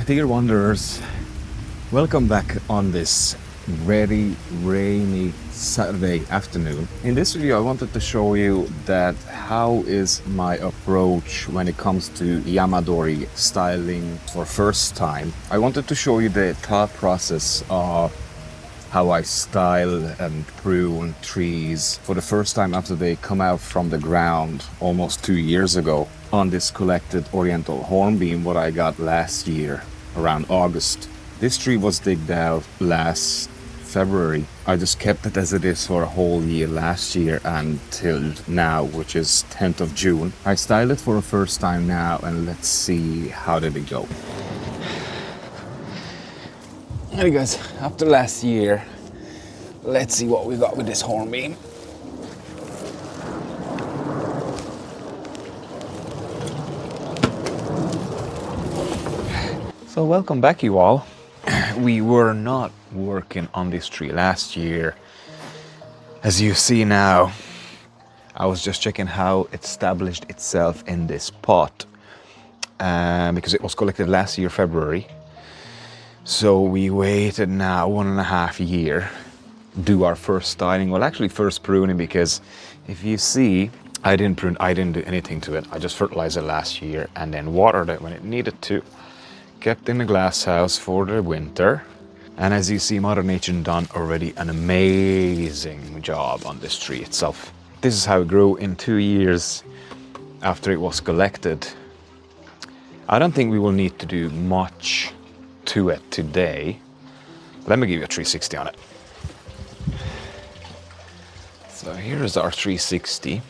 Dear wanderers, welcome back on this very rainy Saturday afternoon. In this video I wanted to show you that how is my approach when it comes to Yamadori styling for first time. I wanted to show you the thought process of how I style and prune trees for the first time after they come out from the ground almost 2 years ago on this collected Oriental Hornbeam what I got last year around August. This tree was digged out last February. I just kept it as it is for a whole year last year until now, which is 10th of June. I styled it for the first time now and let's see how did it go. Hey guys, after last year, let's see what we got with this hornbeam. So welcome back you all. We were not working on this tree last year. As you see now, I was just checking how it established itself in this pot because it was collected last year, February. So we waited now 1.5 years, do our first styling, well actually first pruning, because if you see, I didn't prune, I didn't do anything to it. I just fertilized it last year and then watered it when it needed to. Kept in the glass house for the winter. And as you see, Mother Nature done already an amazing job on this tree itself. This is how it grew in 2 years after it was collected. I don't think we will need to do much to it today. Let me give you a 360 on it. So here is our 360.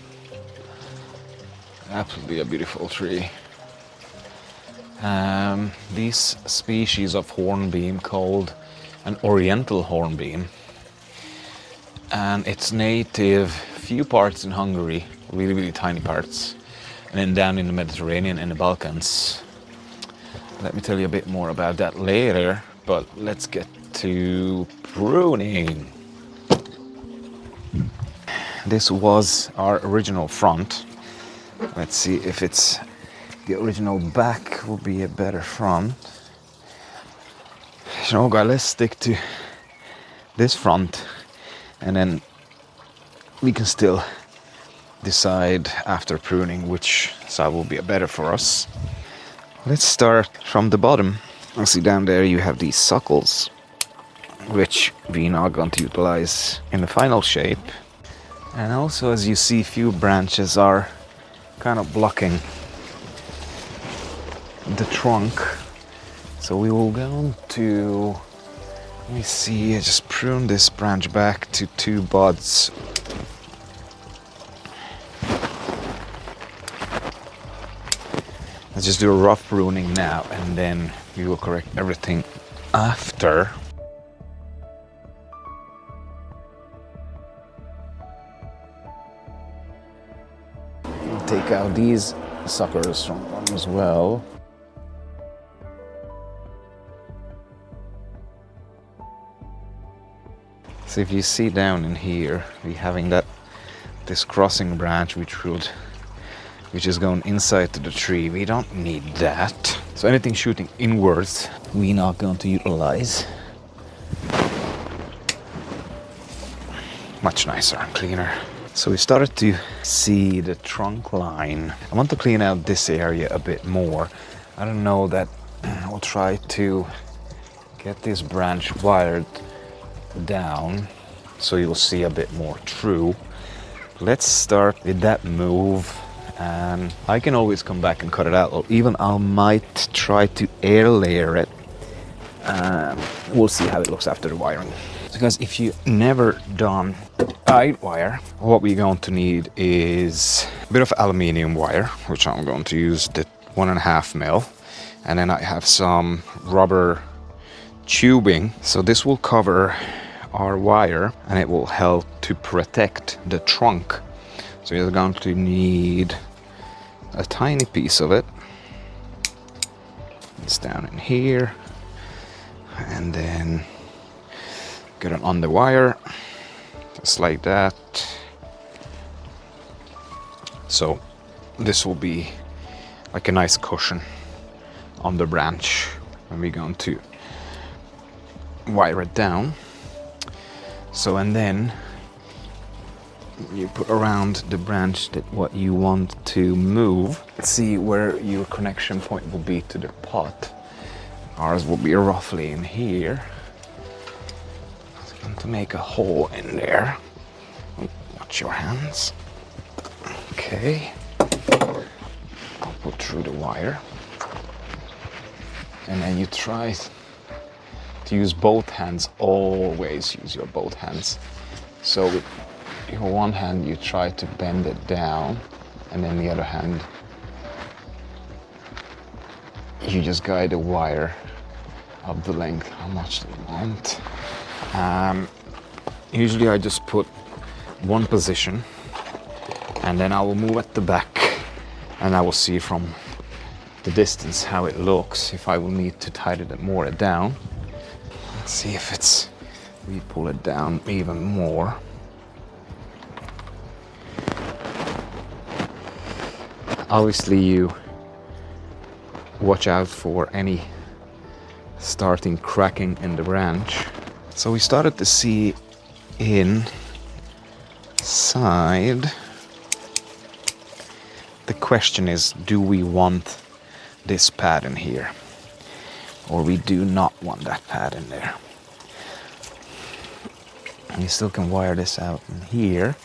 Absolutely a beautiful tree. This species of hornbeam called an Oriental Hornbeam, and it's native few parts in Hungary, really tiny parts, and then down in the Mediterranean and the Balkans. Let me tell you a bit more about that later, but let's get to pruning. This was our original front. Let's see if it's the original back will be a better front. You know, guys, let's stick to this front and then we can still decide after pruning which side will be better for us. Let's start from the bottom. You see down there you have these suckles, which we're now going to utilize in the final shape. And also, as you see, few branches are kind of blocking the trunk. So we will go on to, let me see, just prune this branch back to 2 buds. Let's just do a rough pruning now and then we will correct everything after. We'll take out these suckers from them as well. So if you see down in here, we're having this crossing branch which is going inside to the tree. We don't need that. So anything shooting inwards, we're not going to utilize. Much nicer and cleaner. So we started to see the trunk line. I want to clean out this area a bit more. I don't know that I'll try to get this branch wired down so you'll see a bit more through. Let's start with that move and I can always come back and cut it out, or even I might try to air layer it. We'll see how it looks after the wiring. Because if you never done guide wire, what we're going to need is a bit of aluminium wire, which I'm going to use the 1.5 mil, and then I have some rubber tubing. So this will cover our wire and it will help to protect the trunk. So you're going to need a tiny piece of it. It's down in here, and then get it on the wire, just like that. So this will be like a nice cushion on the branch and we're going to wire it down. So, and then you put around the branch that what you want to move. See where your connection point will be to the pot. Ours will be roughly in here. So I'm going to make a hole in there. Oh, watch your hands. Okay. I'll put through the wire. And then you try to use both hands. Always use your both hands. So with your one hand you try to bend it down, and then the other hand you just guide the wire up the length how much you want. Usually I just put one position, and then I will move at the back, and I will see from the distance how it looks, if I will need to tighten it more down. Let's see if it's, we pull it down even more. Obviously you watch out for any starting cracking in the branch. So we started to see inside. The question is, do we want this pad in here, or we do not want that pad in there? And you still can wire this out in here.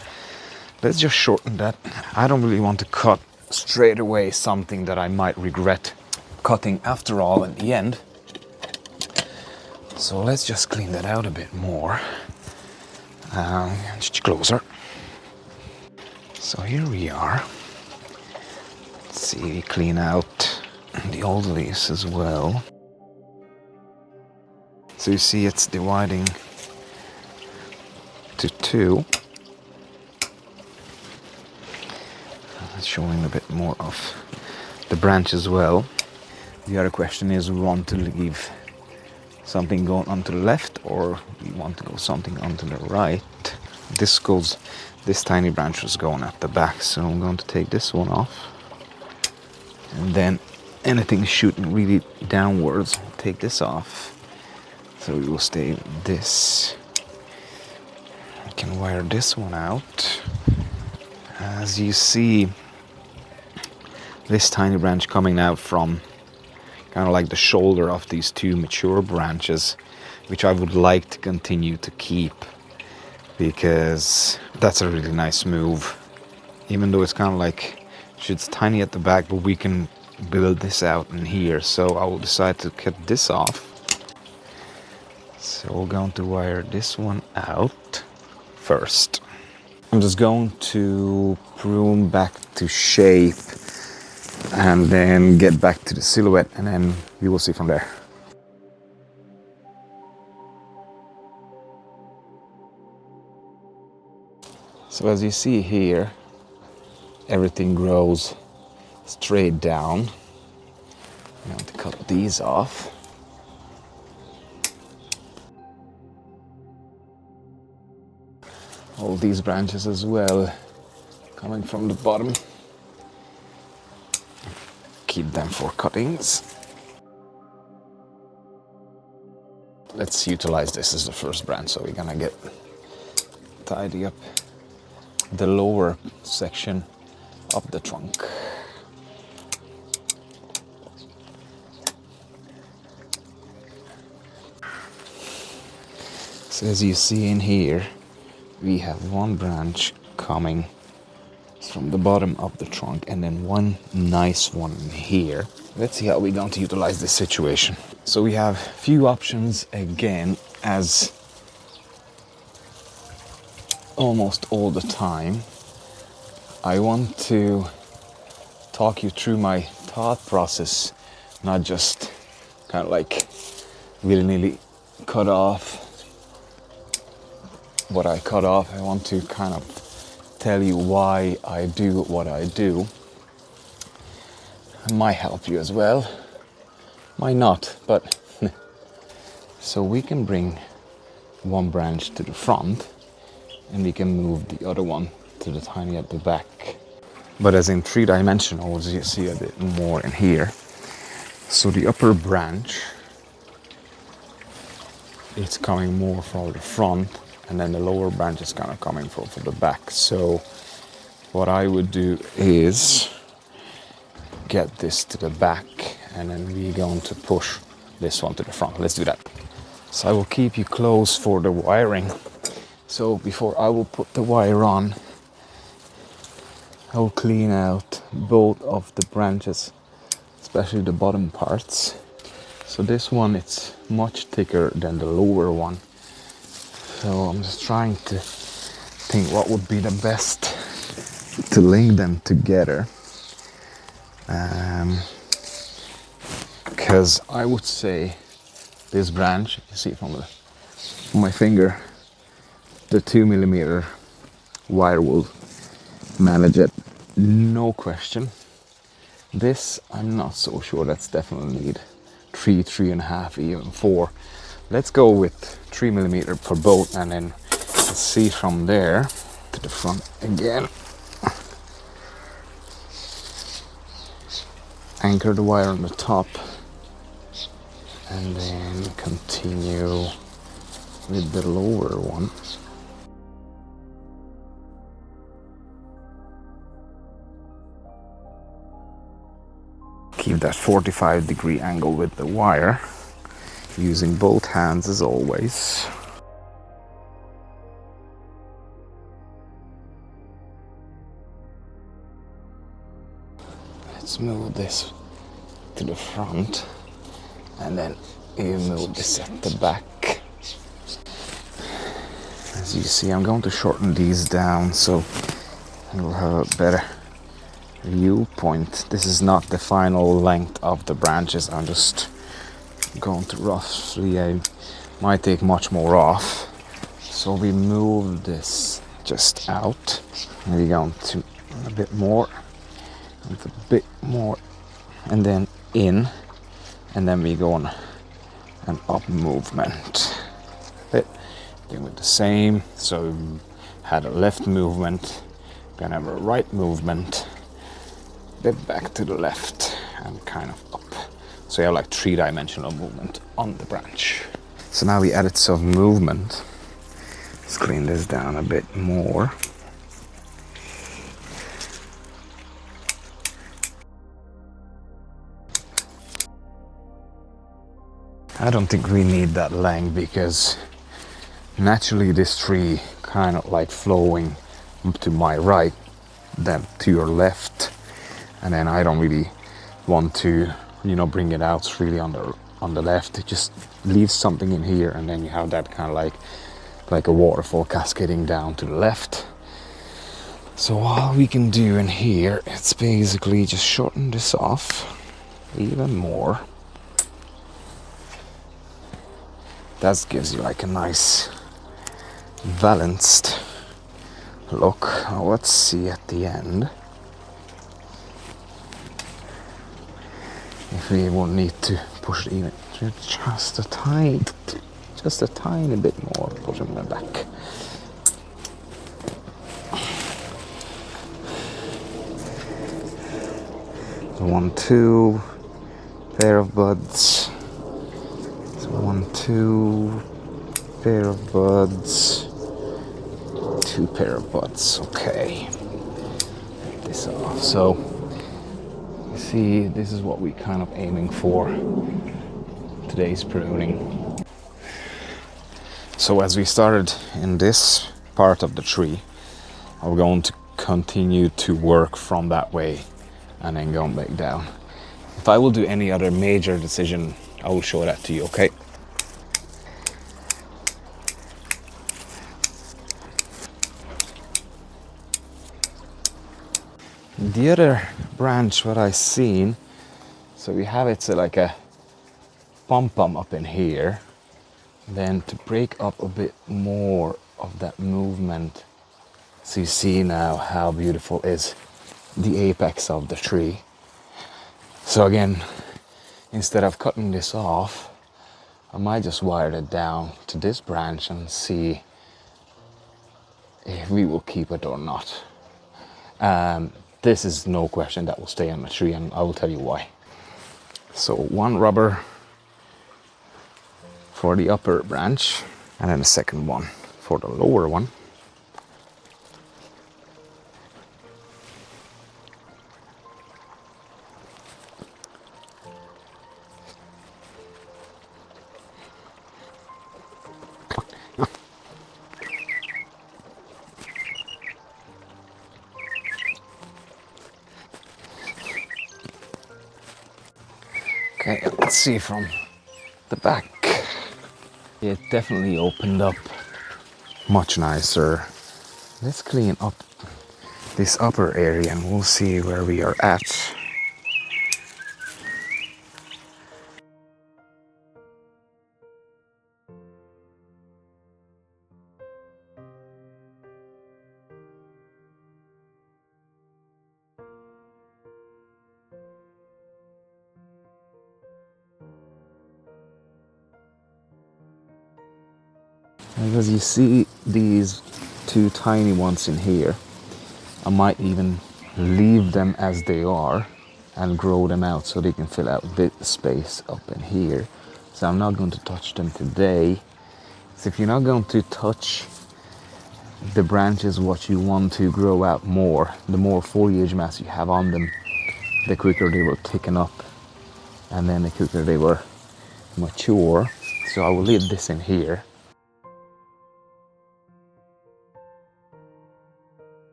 Let's just shorten that. I don't really want to cut straight away something that I might regret cutting after all in the end. So let's just clean that out a bit more. Just closer. So here we are. Let's see, we clean out the old leaves as well. So you see it's dividing to two. Showing a bit more of the branch as well. The other question is, we want to leave something going onto the left, or we want to go something onto the right. This tiny branch was going at the back, so I'm going to take this one off, and then anything shooting really downwards, I'll take this off, so we will stay with this. I can wire this one out. As you see, this tiny branch coming out from kind of like the shoulder of these two mature branches, which I would like to continue to keep, because that's a really nice move. Even though it's kind of like, it's tiny at the back, but we can build this out in here. So I will decide to cut this off. So we're going to wire this one out first. I'm just going to prune back to shape and then get back to the silhouette, and then we will see from there. So as you see here, everything grows straight down. I'm going to cut these off. All these branches as well, coming from the bottom. Keep them for cuttings. Let's utilize this as the first branch, so we're gonna tidy up the lower section of the trunk. So as you see in here, we have one branch coming from the bottom of the trunk, and then one nice one in here. Let's see how we're going to utilize this situation. So we have a few options again, as almost all the time. I want to talk you through my thought process, not just kind of like willy-nilly cut off what I cut off. I want to kind of tell you why I do what I do. It might help you as well, might not, but so we can bring one branch to the front and we can move the other one to the tiny at the back. But as in three-dimensional, you see a bit more in here. So the upper branch it's coming more from the front, and then the lower branch is kind of coming from the back. So what I would do is get this to the back, and then we're going to push this one to the front. Let's do that. So I will keep you close for the wiring. So before I will put the wire on, I will clean out both of the branches, especially the bottom parts. So this one, it's much thicker than the lower one. So I'm just trying to think what would be the best to link them together. Because I would say this branch, you see from my finger, the 2mm wire will manage it, no question. This, I'm not so sure. That's definitely need 3, 3.5, even 4. Let's go with 3mm for both, and then let's see from there to the front again. Anchor the wire on the top, and then continue with the lower one. Keep that 45-degree angle with the wire, using both hands as always. Let's move this to the front, and then you move this at the back. As you see, I'm going to shorten these down so you'll have a better viewpoint. This is not the final length of the branches. I'm just going to roughly, I might take much more off. So we move this just out. Maybe going to a bit more, and a bit more, and then in, and then we go on an up movement. Doing with the same. So we had a left movement, gonna have a right movement, bit back to the left, and kind of up. So you have like 3-dimensional movement on the branch. So now we added some movement. Let's clean this down a bit more. I don't think we need that length, because naturally this tree kind of like flowing to my right, then to your left, and then I don't really want to, bring it out really on the left. It just leaves something in here, and then you have that kind of like a waterfall cascading down to the left. So all we can do in here, it's basically just shorten this off even more. That gives you like a nice balanced look. Now let's see at the end if we will need to push it even just a tiny bit more. Push them back. So 1, 2 pair of buds. 1, 2 pair of buds, 2 pair of buds. Okay, take this off. So you see, this is what we kind of aiming for today's pruning. So as we started in this part of the tree, I'm going to continue to work from that way and then going back down. If I will do any other major decision, I will show that to you, okay? The other branch, what I seen, so we have it like a pom-pom up in here. Then to break up a bit more of that movement, so you see now how beautiful is the apex of the tree. So again, instead of cutting this off, I might just wire it down to this branch and see if we will keep it or not. This is no question that will stay on the tree, and I will tell you why. So 1 rubber for the upper branch, and then a second one for the lower one. Okay, let's see from the back. It definitely opened up much nicer. Let's clean up this upper area and we'll see where we are at. Because you see these two tiny ones in here, I might even leave them as they are and grow them out so they can fill out the space up in here. So I'm not going to touch them today. So if you're not going to touch the branches what you want to grow out more, the more foliage mass you have on them, the quicker they will thicken up and then the quicker they will mature. So I will leave this in here.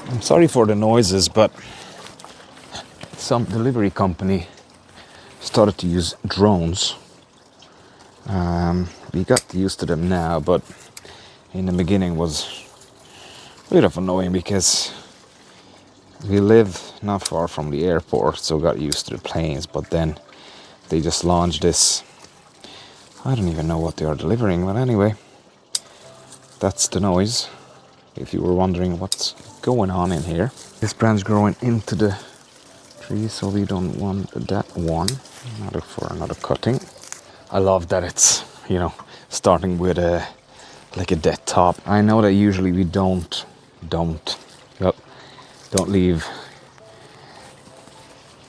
I'm sorry for the noises, but some delivery company started to use drones. We got used to them now, but in the beginning was a bit of annoying because we live not far from the airport, so got used to the planes, but then they just launched this. I don't even know what they are delivering, but anyway, that's the noise. If you were wondering what's going on in here. This branch growing into the tree, so we don't want that one. For another cutting. I love that it's, you know, starting with like a dead top. I know that usually we don't leave,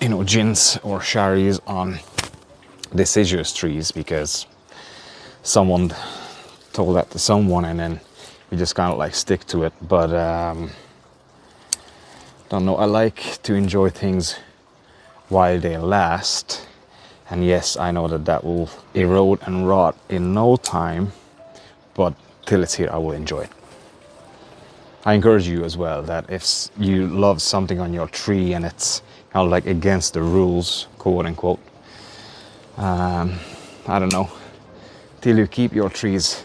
you know, gins or sherries on deciduous trees because someone told that to someone and then we just kind of like stick to it. But don't know, I like to enjoy things while they last. And yes, I know that that will erode and rot in no time, but till it's here, I will enjoy it. I encourage you as well that if you love something on your tree and it's kind of like against the rules, quote unquote, I don't know, till you keep your trees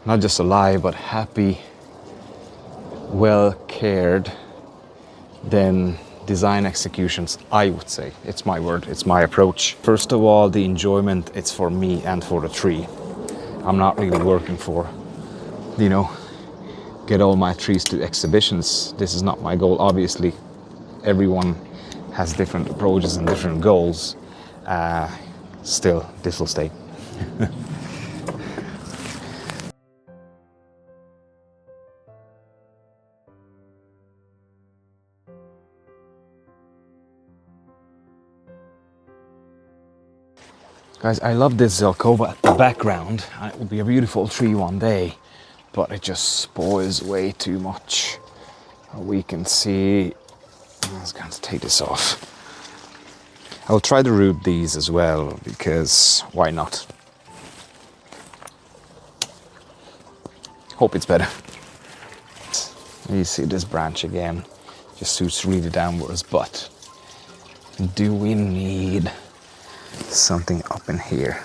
not just alive, but happy, well cared, then design executions, I would say, it's my word, it's my approach. First of all, the enjoyment, it's for me and for the tree. I'm not really working for, you know, get all my trees to exhibitions. This is not my goal. Obviously, everyone has different approaches and different goals. Still, this will stay. Guys, I love this Zelkova at the background, and it will be a beautiful tree one day, but it just spoils way too much. We can see, I'm just going to take this off. I'll try to root these as well, because why not? Hope it's better. You see this branch again, just suits really downwards, but do we need something up in here?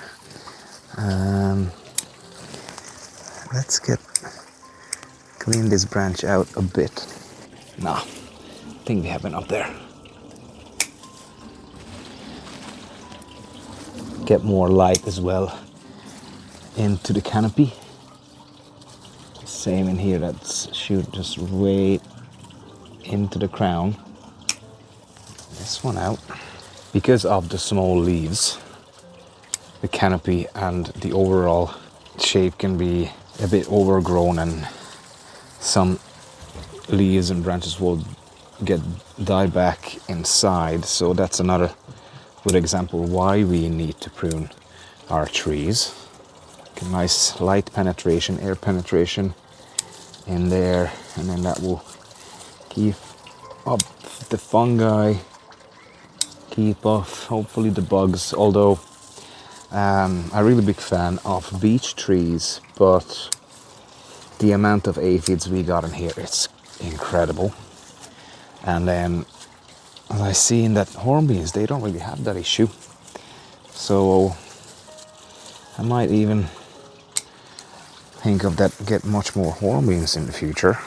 Let's clean this branch out a bit. Nah, I think we have enough there. Get more light as well into the canopy. Same in here, that's shoot just way into the crown. This one out. Because of the small leaves, the canopy and the overall shape can be a bit overgrown, and some leaves and branches will die back inside. So that's another good example why we need to prune our trees. A nice light penetration, air penetration in there, and then that will keep up the fungi, keep off hopefully the bugs. Although I'm a really big fan of beech trees, but the amount of aphids we got in here, it's incredible. And then as I see in that hornbeams, they don't really have that issue. So I might even think of that, get much more hornbeams in the future.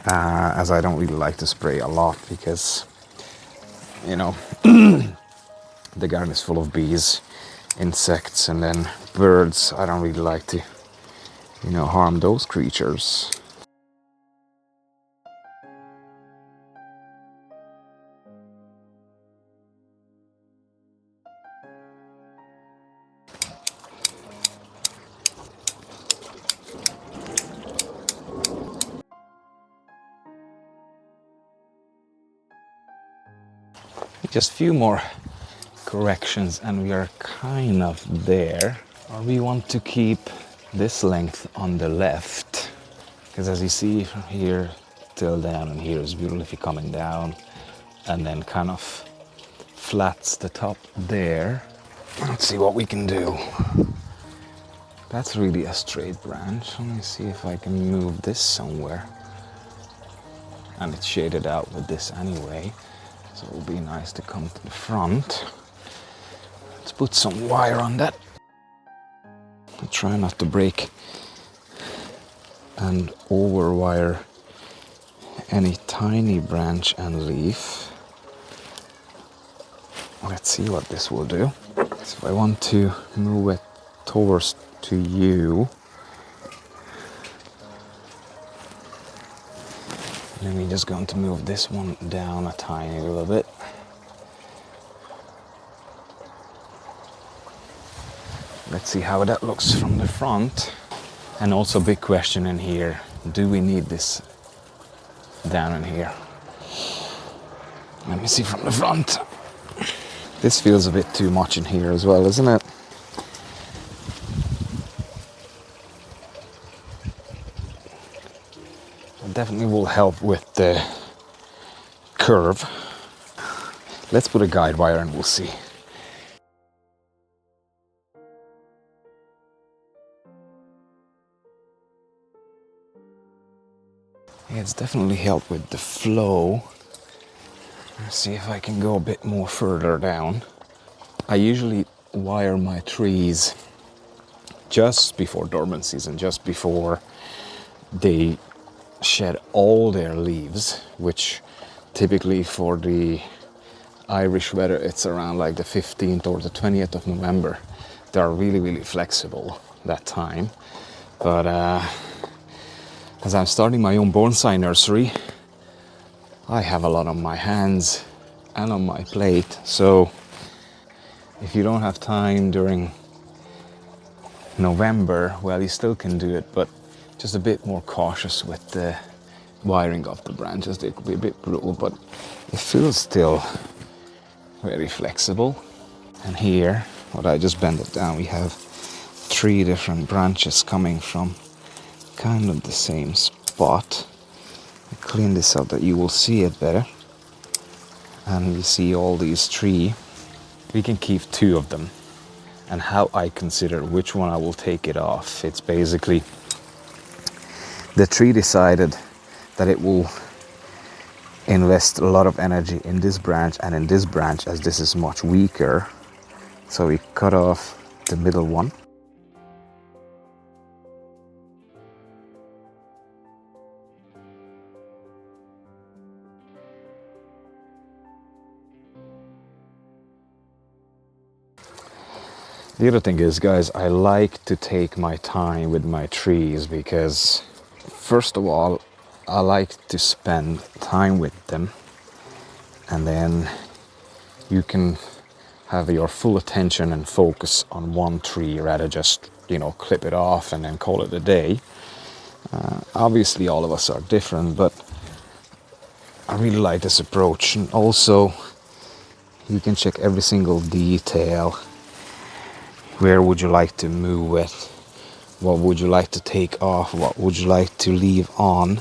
As I don't really like to spray a lot because, you know, the garden is full of bees, insects, and then birds. I don't really like to, you know, harm those creatures. Just a few more corrections and we are kind of there. Or we want to keep this length on the left, because as you see from here till down, and here is beautifully coming down and then kind of flats the top there. Let's see what we can do. That's really a straight branch. Let me see if I can move this somewhere. And it's shaded out with this anyway, so it will be nice to come to the front. Let's put some wire on that. I'll try not to break and overwire any tiny branch and leaf. Let's see what this will do. So if I want to move it towards to you, then we're just going to move this one down a tiny little bit. Let's see how that looks from the front. And also big question in here, do we need this down in here? Let me see from the front. This feels a bit too much in here as well, isn't it? It definitely will help with the curve. Let's put a guide wire and we'll see. Yeah, it's definitely helped with the flow. Let's see if I can go a bit more further down. I usually wire my trees just before dormant season, just before they shed all their leaves, which typically for the Irish weather it's around like the 15th or the 20th of November. They are really, really flexible that time. But as I'm starting my own bonsai nursery, I have a lot on my hands and on my plate. So if you don't have time during November, well, you still can do it, but just a bit more cautious with the wiring of the branches. They could be a bit brutal, but it feels still very flexible. And here, what I just bent it down, we have 3 different branches coming from kind of the same spot. I clean this up that you will see it better. And we see all these 3. We can keep 2 of them. And how I consider which one I will take it off, it's basically the tree decided that it will invest a lot of energy in this branch and in this branch, as this is much weaker. So we cut off the middle one. The other thing is, guys, I like to take my time with my trees because, first of all, I like to spend time with them, and then you can have your full attention and focus on one tree rather just, you know, clip it off and then call it a day. Obviously, all of us are different, but I really like this approach, and also you can check every single detail. Where would you like to move it? What would you like to take off? What would you like to leave on?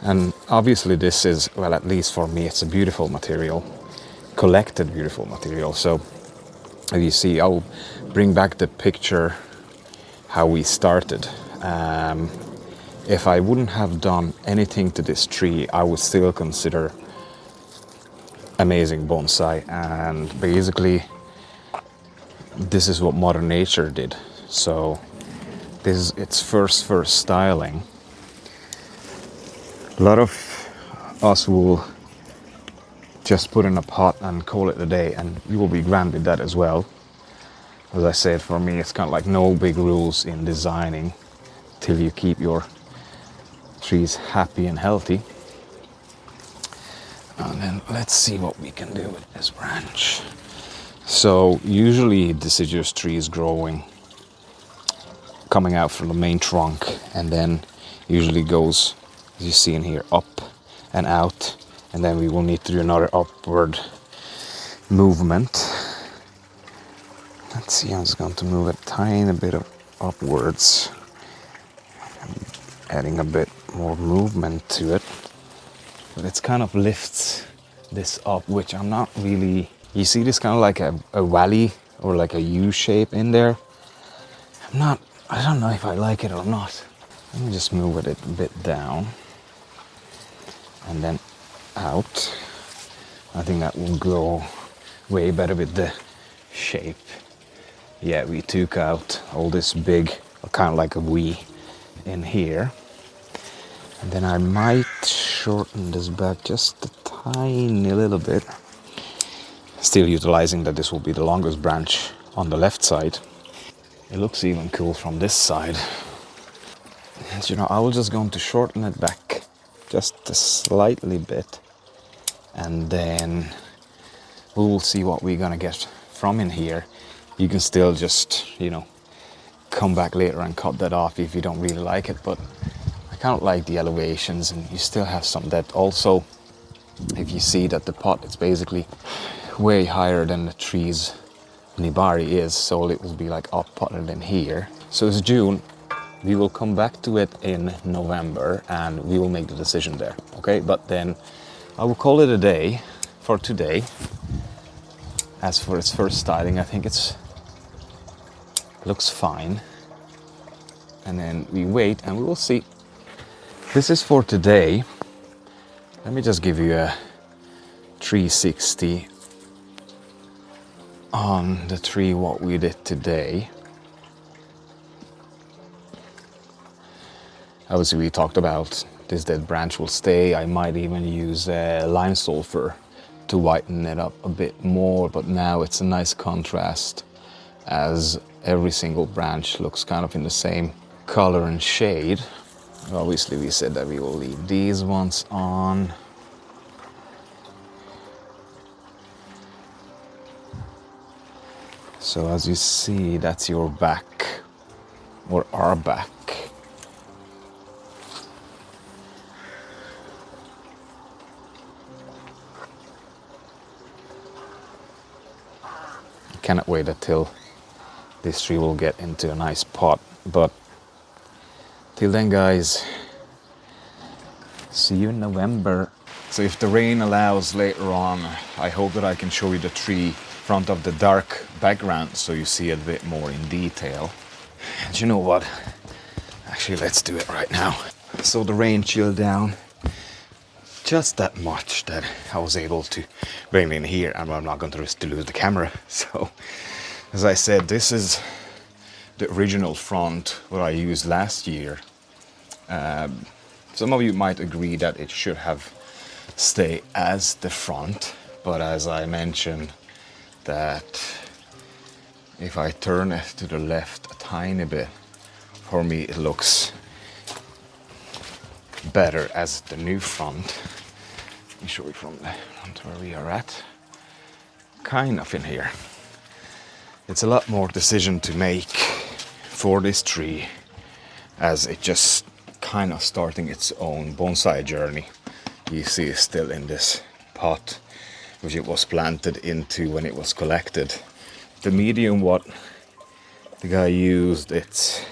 And obviously this is, well, at least for me, it's a beautiful material, collected beautiful material. So as you see, I'll bring back the picture how we started. If I wouldn't have done anything to this tree, I would still consider amazing bonsai. And basically this is what Mother Nature did. So this is its first styling. A lot of us will just put in a pot and call it a day, and you will be granted that as well. As I said, for me it's kind of like no big rules in designing till you keep your trees happy and healthy. And then let's see what we can do with this branch. So usually deciduous trees growing, coming out from the main trunk, and then usually goes, as you see in here, up and out, and then we will need to do another upward movement. Let's see, I'm just going to move a tiny bit of upwards, adding a bit more movement to it. But it's kind of lifts this up, which I'm not really, you see this kind of like a valley or like a U shape in there. I don't know if I like it or not. Let me just move it a bit down and then out. I think that will go way better with the shape. Yeah, we took out all this big, kind of like a V in here. And then I might shorten this back just a tiny little bit. Still utilizing that this will be the longest branch on the left side. It looks even cool from this side. And, you know, I was just going to shorten it back just a slightly bit. And then we will see what we're gonna get from in here. You can still just, you know, come back later and cut that off if you don't really like it. But I kind of like the elevations, and you still have some depth. Also, if you see that the pot is basically way higher than the tree's nibari is, so it will be like up potted in here. So it's June. We will come back to it in November and we will make the decision there. Okay, but then I will call it a day for today. As for its first styling, I think it's looks fine. And then we wait and we will see. This is for today. Let me just give you a 360 on the tree what we did today. Obviously we talked about this dead branch will stay. I might even use lime sulfur to whiten it up a bit more, but now it's a nice contrast as every single branch looks kind of in the same color and shade. Obviously we said that we will leave these ones on. So as you see, that's your back, or our back. Cannot wait until this tree will get into a nice pot. But till then, guys, see you in November. So if the rain allows later on, I hope that I can show you the tree in front of the dark background so you see it a bit more in detail. And you know what? Actually, let's do it right now. So the rain chilled down just that much that I was able to bring it in here, and I'm not going to risk to lose the camera. So as I said, this is the original front what I used last year. Some of you might agree that it should have stayed as the front, but as I mentioned, that if I turn it to the left a tiny bit, for me it looks better as the new front. Let me show you from the front where we are at. Kind of in here. It's a lot more decision to make for this tree, as it just kind of starting its own bonsai journey. you see is still in this pot, which it was planted into when it was collected. The medium what the guy used, it's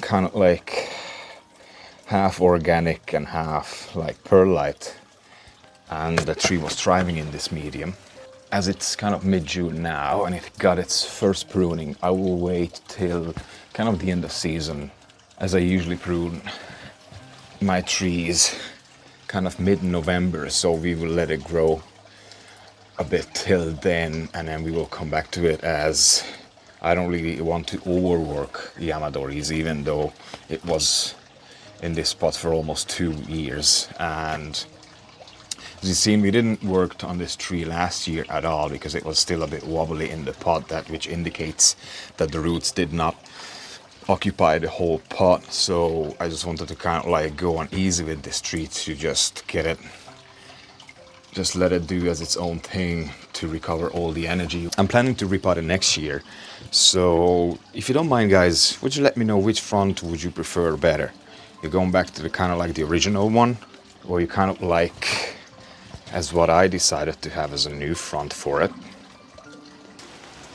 kind of like half organic and half like perlite, and the tree was thriving in this medium. As it's kind of mid-June now and it got its first pruning, I will wait till kind of the end of season, as I usually prune my trees kind of mid-November, so we will let it grow a bit till then, and then we will come back to it, as I don't really want to overwork Yamadoris, even though it was in this spot for almost 2 years. And as you've seen, we didn't work on this tree last year at all because it was still a bit wobbly in the pot, which indicates that the roots did not occupy the whole pot. So I just wanted to kind of like go on easy with this tree to just get it, just let it do as its own thing to recover all the energy. I'm planning to repot it next year. So if you don't mind, guys, would you let me know which front would you prefer better? You're going back to the kind of like the original one, or you kind of like as what I decided to have as a new front for it.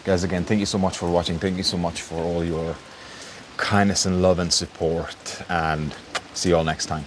Guys, again, thank you so much for watching. Thank you so much for all your kindness and love and support, and see you all next time.